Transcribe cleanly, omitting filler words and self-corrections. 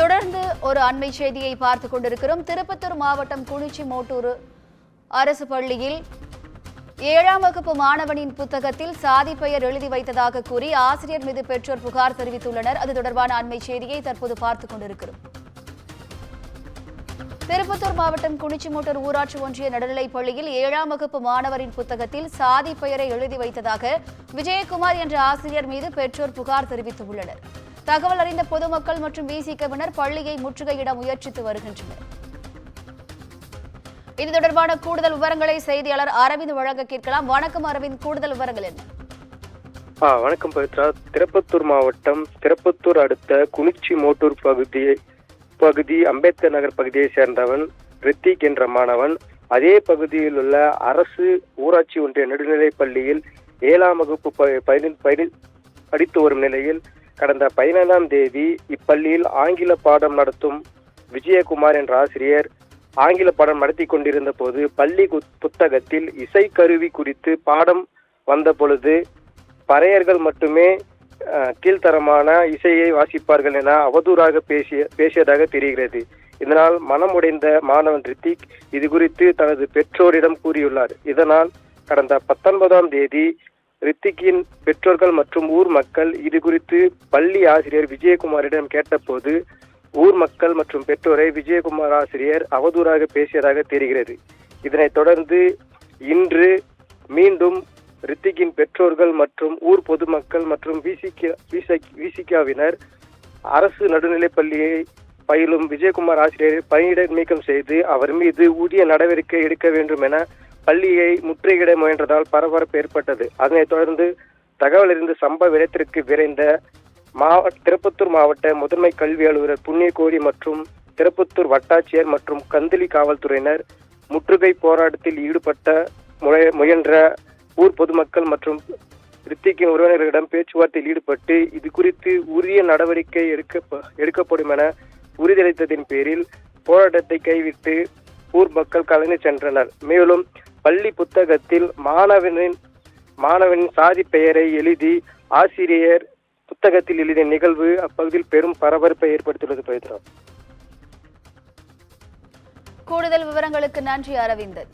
தொடர்ந்து ஒரு அண்மை செய்தியை பார்த்துக் கொண்டிருக்கிறோம். திருப்பத்தூர் மாவட்டம் குனிச்சி மோட்டூர் அரசு பள்ளியில் 7ஆம் வகுப்பு மாணவனின் புத்தகத்தில் சாதி பெயர் எழுதி வைத்ததாக கூறி ஆசிரியர் மீது பெற்றோர் புகார் தெரிவித்துள்ளனர். அது தொடர்பான அண்மை செய்தியை தற்போது பார்த்துக் கொண்டிருக்கிறோம். திருப்பத்தூர் மாவட்டம் குனிச்சிமோட்டூர் ஊராட்சி ஒன்றிய நடுநிலைப் பள்ளியில் 7ஆம் வகுப்பு மாணவரின் புத்தகத்தில் சாதி பெயரை எழுதி வைத்ததாக விஜயகுமார் என்ற ஆசிரியர் மீது பெற்றோர் புகார் தெரிவித்துள்ளனர். தகவல் அறிந்த பொதுமக்கள் மற்றும் விசிகவினர் பள்ளியை முற்றுகையிட முயற்சித்து வருகின்றனர். இது தொடர்பான கூடுதல் விவரங்களை செய்தியாளர் அரவிந்த் வழங்க கேட்கலாம். வணக்கம் அரவிந்த், கூடுதல் விவரங்கள் என்ன? வணக்கம் பவித்ரா. திருப்பத்தூர் மாவட்டம் திருப்பத்தூர் அடுத்த குனிச்சி மோட்டூர் பகுதி அம்பேத்கர் நகர் பகுதியை சேர்ந்தவன் ரித்திக் என்ற மாணவன் அதே பகுதியில் உள்ள அரசு ஊராட்சி ஒன்றிய நடுநிலைப் பள்ளியில் 7ஆம் வகுப்பு படித்து வரும் நிலையில் கடந்த 15ஆம் தேதி இப்பள்ளியில் ஆங்கில பாடம் நடத்தும் விஜயகுமார் என்ற ஆசிரியர் ஆங்கில பாடம் நடத்தி கொண்டிருந்த போது பள்ளி புத்தகத்தில் இசைக்கருவி குறித்து பாடம் வந்த பொழுது பறையர்கள் மட்டுமே கீழ்த்தரமான இசையை வாசிப்பார்கள் என அவதூறாக பேசியதாக தெரிகிறது. இதனால் மனமுடைந்த மாணவன் ரித்திக் இது குறித்து தனது பெற்றோரிடம் கூறியுள்ளார். இதனால் கடந்த 19ஆம் தேதி ரித்திக்கின் பெற்றோர்கள் மற்றும் ஊர் மக்கள் இது குறித்து பள்ளி ஆசிரியர் விஜயகுமாரிடம் கேட்டபோது ஊர் மக்கள் மற்றும் பெற்றோரை விஜயகுமார் ஆசிரியர் அவதூறாக பேசியதாக தெரிகிறது. இதனைத் தொடர்ந்து இன்று மீண்டும் ரித்திக்கின் பெற்றோர்கள் மற்றும் ஊர் பொதுமக்கள் மற்றும் விசிகாவினர் அரசு நடுநிலைப் பள்ளியை பயிலும் விஜயகுமார் ஆசிரியரை பணியிட நீக்கம் செய்து அவர் மீது உரிய நடவடிக்கை எடுக்க வேண்டும் என பள்ளியை முற்றுகையிட முயன்றதால் பரபரப்பு ஏற்பட்டது. அதனைத் தொடர்ந்து தகவல் அறிந்து சம்பவ இடத்திற்கு விரைந்த திருப்பத்தூர் மாவட்ட முதன்மை கல்வி அலுவலர் புண்ணியகோடி மற்றும் திருப்பத்தூர் வட்டாட்சியர் மற்றும் கந்தளி காவல்துறையினர் முற்றுகை போராட்டத்தில் ஈடுபட்ட முயன்ற ஊர் பொதுமக்கள் மற்றும் ரித்திக்கின் உறவினர்களிடம் பேச்சுவார்த்தையில் ஈடுபட்டு இது குறித்து உரிய நடவடிக்கை எடுக்கப்படும் என உறுதியளித்ததின் பேரில் போராட்டத்தை கைவிட்டு ஊர் மக்கள் கலந்து சென்றனர். மேலும் பள்ளி புத்தகத்தில் மாணவனின் சாதி பெயரை எழுதி ஆசிரியர் புத்தகத்தில் எழுதிய நிகழ்வு அப்பகுதியில் பெரும் பரபரப்பை ஏற்படுத்தியுள்ளது. பவித்ரா, கூடுதல் விவரங்களுக்கு நன்றி அரவிந்தன்.